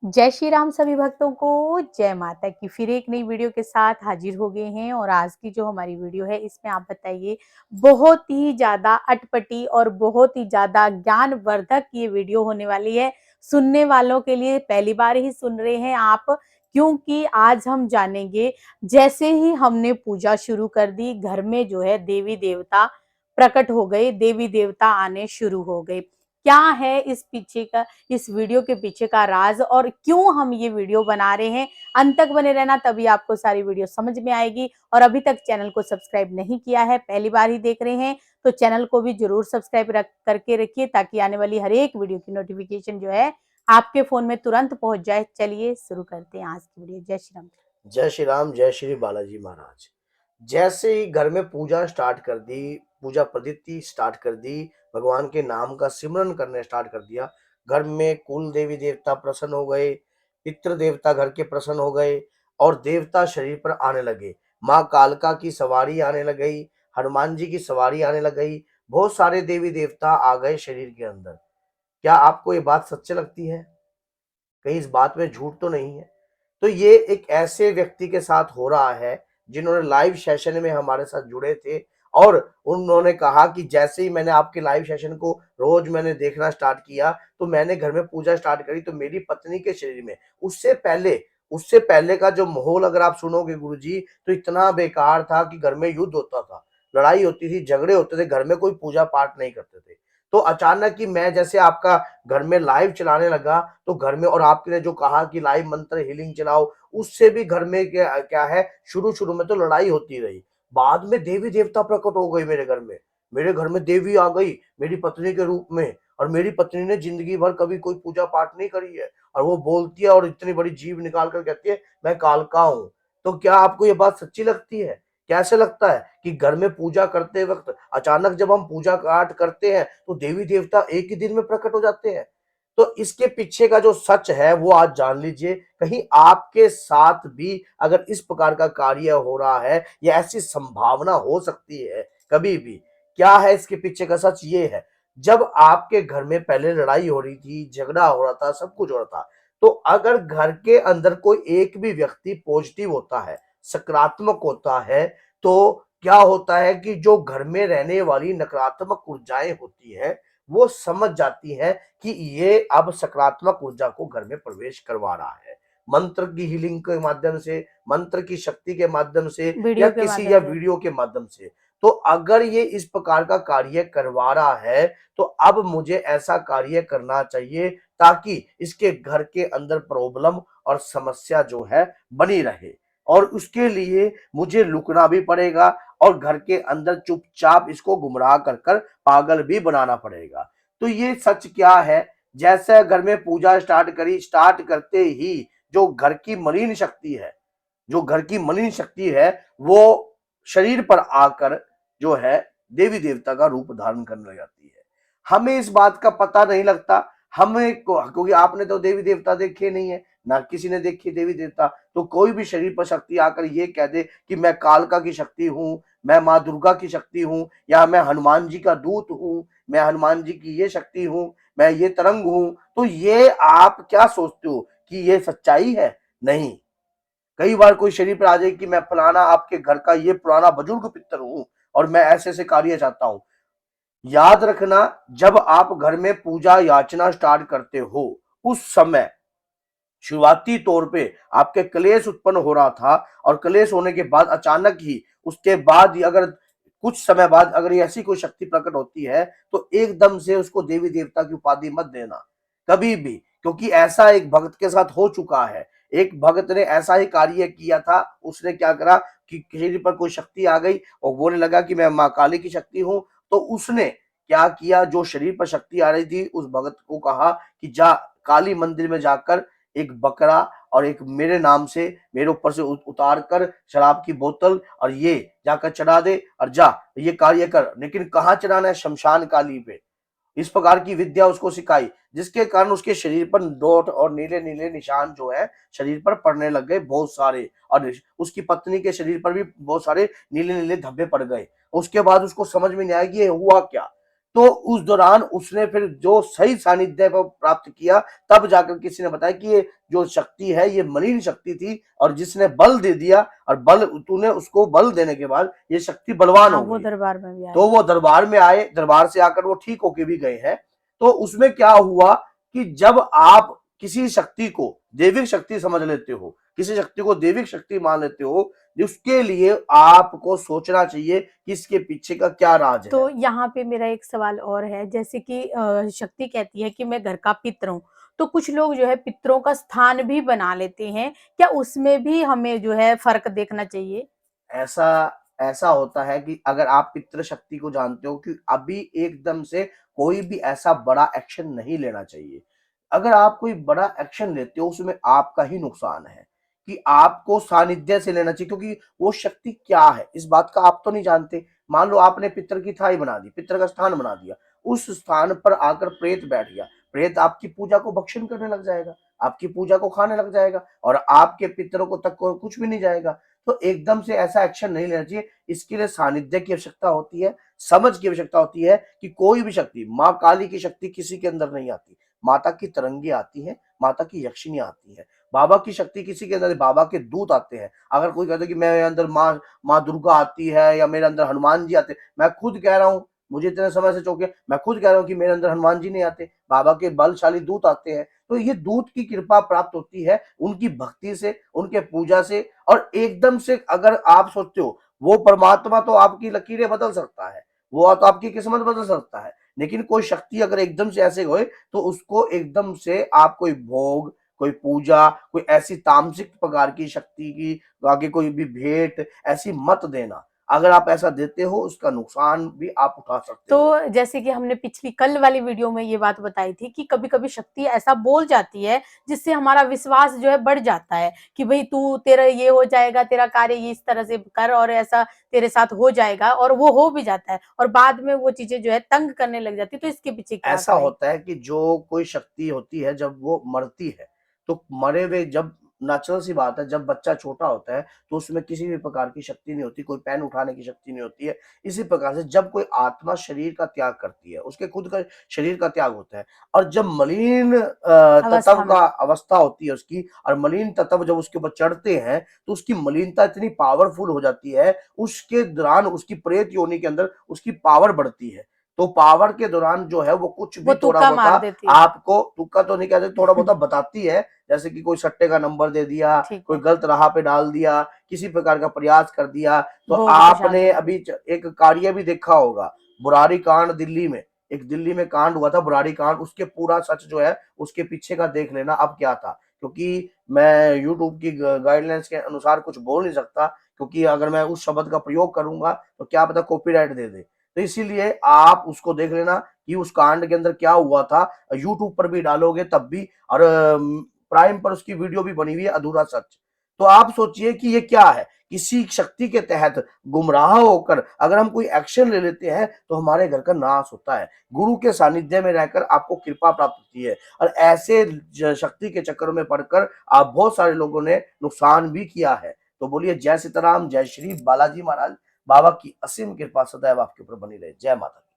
जय श्री राम सभी भक्तों को, जय माता की। फिर एक नई वीडियो के साथ हाजिर हो गए हैं और आज की जो हमारी वीडियो है इसमें आप बताइए, बहुत ही ज़्यादा अटपटी और बहुत ही ज़्यादा ज्ञानवर्धक ये वीडियो होने वाली है। सुनने वालों के लिए पहली बार ही सुन रहे हैं आप, क्योंकि आज हम जानेंगे, जैसे ही हमने पूजा शुरू कर दी घर में जो है देवी देवता प्रकट हो गए, देवी देवता आने शुरू हो गए। क्या है इस वीडियो के पीछे का राज और क्यों हम ये वीडियो बना रहे हैं, अंत तक बने रहना, तभी आपको सारी वीडियो समझ में आएगी। और अभी तक चैनल को सब्सक्राइब नहीं किया है, पहली बार ही देख रहे हैं, तो चैनल को भी जरूर सब्सक्राइब करके रखिए, ताकि आने वाली हर एक वीडियो की नोटिफिकेशन जो है आपके फोन में तुरंत पहुंच जाए। चलिए शुरू करते हैं आज की वीडियो। जय श्री राम। जय श्री राम, जय श्री बालाजी महाराज। जैसे ही घर में पूजा स्टार्ट कर दी, पूजा पद्धति स्टार्ट कर दी, भगवान के नाम का सिमरन करने स्टार्ट कर दिया, घर में कुल देवी देवता प्रसन्न हो गए, पितृ देवता घर के प्रसन्न हो गए और देवता शरीर पर आने लगे। माँ कालका की सवारी आने लग गई, हनुमान जी की सवारी आने लग गई, बहुत सारे देवी देवता आ गए शरीर के अंदर। क्या आपको ये बात सच्ची लगती है? कहीं इस बात में झूठ तो नहीं है? तो ये एक ऐसे व्यक्ति के साथ हो रहा है जिन्होंने लाइव सेशन में हमारे साथ जुड़े थे और उन्होंने कहा कि जैसे ही मैंने आपके लाइव सेशन को रोज मैंने देखना स्टार्ट किया, तो मैंने घर में पूजा स्टार्ट करी, तो मेरी पत्नी के शरीर में उससे पहले का जो माहौल अगर आप सुनोगे गुरुजी, तो इतना बेकार था कि घर में युद्ध होता था, लड़ाई होती थी, झगड़े होते थे, घर में कोई पूजा पाठ नहीं करते थे। तो अचानक ही मैं जैसे आपका घर में लाइव चलाने लगा, तो घर में और आपने जो कहा कि लाइव मंत्र हीलिंग चलाओ, उससे भी घर में क्या क्या है, शुरू-शुरू में तो लड़ाई होती रही। बाद में देवी देवता प्रकट हो गए मेरे घर में। मेरे घर में देवी आ गई मेरी पत्नी के रूप में, और मेरी पत्नी ने जिंदगी भर कभी कोई पूजा पाठ नहीं करी है, और वो बोलती है और इतनी बड़ी जीभ निकाल कर कहती है मैं कालका हूँ। तो क्या आपको ये बात सच्ची लगती है? कैसे लगता है कि घर में पूजा करते वक्त अचानक जब हम पूजा पाठ करते हैं तो देवी देवता एक ही दिन में प्रकट हो जाते हैं? तो इसके पीछे का जो सच है वो आज जान लीजिए। कहीं आपके साथ भी अगर इस प्रकार का कार्य हो रहा है या ऐसी संभावना हो सकती है कभी भी। क्या है इसके पीछे का सच? ये है, जब आपके घर में पहले लड़ाई हो रही थी, झगड़ा हो रहा था, सब कुछ हो रहा था, तो अगर घर के अंदर कोई एक भी व्यक्ति पॉजिटिव होता है, सकारात्मक होता है, तो क्या होता है कि जो घर में रहने वाली नकारात्मक ऊर्जाएं होती हैं, वो समझ जाती हैं कि ये अब सकारात्मक ऊर्जा को घर में प्रवेश करवा रहा है। मंत्र की हीलिंग के माध्यम से, मंत्र की शक्ति के माध्यम से, या वीडियो के किसी माध्यम या से। वीडियो के माध्यम से। तो अगर ये इस प्रकार का कार्य करवा रहा है, तो अब मुझे ऐसा कार्य करना चाहिए ताकि इसके घर के अंदर प्रॉब्लम और समस्या जो है बनी रहे, और उसके लिए मुझे लुकना भी पड़ेगा और घर के अंदर चुपचाप इसको गुमराह कर कर पागल भी बनाना पड़ेगा। तो ये सच क्या है? जैसे घर में पूजा स्टार्ट करी, स्टार्ट करते ही जो घर की मलिन शक्ति है, जो घर की मलिन शक्ति है, वो शरीर पर आकर जो है देवी देवता का रूप धारण करने लग जाती है। हमें इस बात का पता नहीं लगता, क्योंकि आपने तो देवी देवता देखे नहीं है, ना किसी ने देखी देवी देवता। तो कोई भी शरीर पर शक्ति आकर ये कह दे कि मैं कालका की शक्ति हूँ, मैं माँ दुर्गा की शक्ति हूँ, या मैं हनुमान जी का दूत हूँ, मैं हनुमान जी की ये शक्ति हूँ, मैं ये तरंग हूँ, तो ये आप क्या सोचते हो कि ये सच्चाई है? नहीं। कई बार कोई शरीर पर आ जाए कि मैं फलाना आपके घर का ये पुराना बुजुर्ग पितर हूं और मैं ऐसे ऐसे कार्य चाहता हूं। याद रखना, जब आप घर में पूजा याचना स्टार्ट करते हो, उस समय शुरुआती तौर पे आपके क्लेश उत्पन्न हो रहा था, और क्लेश होने के बाद अचानक ही उसके बाद ही अगर कुछ समय बाद अगर ऐसी कोई शक्ति प्रकट होती है, तो एकदम से उसको देवी देवता की उपाधि मत देना कभी भी, क्योंकि ऐसा एक भक्त के साथ हो चुका है। एक भक्त ने ऐसा ही कार्य किया था। उसने क्या करा कि शरीर पर कोई शक्ति आ गई और बोलने लगा कि मैं माँ काली की शक्ति हूं। तो उसने क्या किया, जो शरीर पर शक्ति आ रही थी, उस भगत को कहा कि जा काली मंदिर में जाकर एक बकरा और एक मेरे नाम से मेरे ऊपर से उतार कर शराब की बोतल और ये जाकर चढ़ा दे और जा ये कार्य कर। लेकिन कहाँ चढ़ाना है? शमशान काली पे। इस प्रकार की विद्या उसको सिखाई, जिसके कारण उसके शरीर पर डॉट और नीले नीले निशान जो है शरीर पर पड़ने लग गए बहुत सारे, और उसकी पत्नी के शरीर पर भी बहुत सारे नीले नीले धब्बे पड़ गए। उसके बाद उसको समझ में नहीं आया कि ये हुआ क्या। तो उस दौरान उसने फिर जो सही सानिध्य को प्राप्त किया, तब जाकर किसी ने बताया कि ये जो शक्ति है ये मलिन शक्ति थी, और जिसने बल दे दिया, और बल तूने उसको बल देने के बाद ये शक्ति बलवान हाँ, हो वो गई। दरबार में भी आए तो वो थे। दरबार में आए, दरबार से आकर वो ठीक होके भी गए हैं। तो उसमें क्या हुआ कि जब आप किसी शक्ति को दैविक शक्ति समझ लेते हो, किसी शक्ति को दैविक शक्ति मान लेते हो, उसके लिए आपको सोचना चाहिए कि इसके पीछे का क्या राज है। तो यहाँ पे मेरा एक सवाल और है, जैसे कि शक्ति कहती है कि मैं घर का पितर हूँ, तो कुछ लोग जो है पितरों का स्थान भी बना लेते हैं, क्या उसमें भी हमें जो है फ़र्क देखना चाहिए? ऐसा ऐसा होता है कि अगर आप पितृ शक्ति को जानते हो कि अभी एकदम से कोई भी ऐसा बड़ा एक्शन नहीं लेना चाहिए। अगर आप कोई बड़ा एक्शन लेते हो उसमें आपका ही नुकसान है, कि आपको सानिध्य से लेना चाहिए, क्योंकि वो शक्ति क्या है इस बात का आप तो नहीं जानते। मान लो आपने पितर की थाई बना दी, पितर का स्थान बना दिया, उस स्थान पर आकर प्रेत बैठ गया, प्रेत आपकी पूजा को भक्षण करने लग जाएगा, आपकी पूजा को खाने लग जाएगा, और आपके पितरों को तक को कुछ भी नहीं जाएगा। तो एकदम से ऐसा एक्शन नहीं लेना चाहिए। इसके लिए सानिध्य की आवश्यकता होती है, समझ की आवश्यकता होती है कि कोई भी शक्ति, माँ काली की शक्ति किसी के अंदर नहीं आती, माता की तरंगी आती है, माता की यक्षिणी आती है, बाबा की शक्ति किसी के अंदर नहीं, बाबा के दूत आते हैं। अगर कोई कहता है कि मेरे अंदर माँ दुर्गा आती है या मेरे अंदर हनुमान जी आते हैं, मैं खुद कह रहा हूँ, मुझे इतने समय से चौंके, मैं खुद कह रहा हूँ कि मेरे अंदर हनुमान जी नहीं आते, बाबा के बलशाली दूत आते हैं। तो ये दूत की कृपा प्राप्त होती है उनकी भक्ति से, उनके पूजा से। और एकदम से अगर आप सोचते हो वो परमात्मा तो आपकी लकीरें बदल सकता है, वो तो आपकी किस्मत बदल सकता है, लेकिन कोई शक्ति अगर एकदम से ऐसे होए तो उसको एकदम से आप कोई भोग, कोई पूजा, कोई ऐसी तामसिक प्रकार की शक्ति की आगे कोई भी भेंट ऐसी मत देना। अगर आप ऐसा देते हो उसका नुकसान भी आप उठा सकते हो। तो जैसे कि हमने पिछली कल वाली वीडियो में ये बात बताई थी कि कभी-कभी शक्ति ऐसा बोल जाती है, जिससे हमारा विश्वास जो है बढ़ जाता है कि भई तू तेरा ये हो जाएगा, तेरा कार्य ये इस तरह से कर और ऐसा तेरे साथ हो जाएगा और वो हो भी जाता है और बाद में वो चीज़ें जो है तंग करने लग जाती है, तो इसके पीछे क्या ऐसा कहें? होता है कि जो कोई शक्ति होती है जब वो मरती है, तो मरे हुए जब नेचुरल सी बात है, जब बच्चा छोटा होता है तो उसमें किसी भी प्रकार की शक्ति नहीं होती, कोई पेन उठाने की शक्ति नहीं होती है। इसी प्रकार से जब कोई आत्मा शरीर का त्याग करती है, उसके खुद का शरीर का त्याग होता है, और जब मलिन तत्व अवस्था का में। अवस्था होती है उसकी, और मलिन तत्व जब उसके ऊपर चढ़ते हैं, तो उसकी मलिनता इतनी पावरफुल हो जाती है, उसके दौरान उसकी प्रेत योनि के अंदर उसकी पावर बढ़ती है। तो पावर के दौरान जो है वो कुछ वो भी थोड़ा तुक्का बहुता मार देती है। आपको, तुक्का तो नहीं कहते, थोड़ा बहुता बताती है। जैसे कि कोई सट्टे का नंबर दे दिया, ठीक कोई है, गलत राह पे डाल दिया, किसी प्रकार का प्रयास कर दिया। तो भोग प्रसाद आपने दे दिए। अभी एक कार्य भी देखा होगा, बुरारी कांड दिल्ली में, एक दिल्ली में कांड हुआ था बुरारी कांड, उसके पूरा सच जो है उसके पीछे का देख लेना अब क्या था। क्योंकि मैं यूट्यूब की गाइडलाइंस के अनुसार कुछ बोल नहीं सकता, क्योंकि अगर मैं उस शब्द का प्रयोग करूंगा तो क्या पता कॉपीराइट दे दे। तो इसीलिए आप उसको देख लेना कि उस कांड के अंदर क्या हुआ था, यूट्यूब पर भी डालोगे तब भी, और प्राइम पर उसकी वीडियो भी बनी हुई है, अधूरा सच। तो आप सोचिए कि ये क्या है, किसी शक्ति के तहत गुमराह होकर अगर हम कोई एक्शन ले लेते हैं तो हमारे घर का नाश होता है। गुरु के सानिध्य में रहकर आपको कृपा प्राप्त होती है, और ऐसे शक्ति के चक्कर में पड़कर आप बहुत सारे लोगों ने नुकसान भी किया है। तो बोलिए जय सीताराम, जय श्री बालाजी महाराज। बाबा की असीम कृपा सदैव आपके ऊपर बनी रहे। जय माता दी।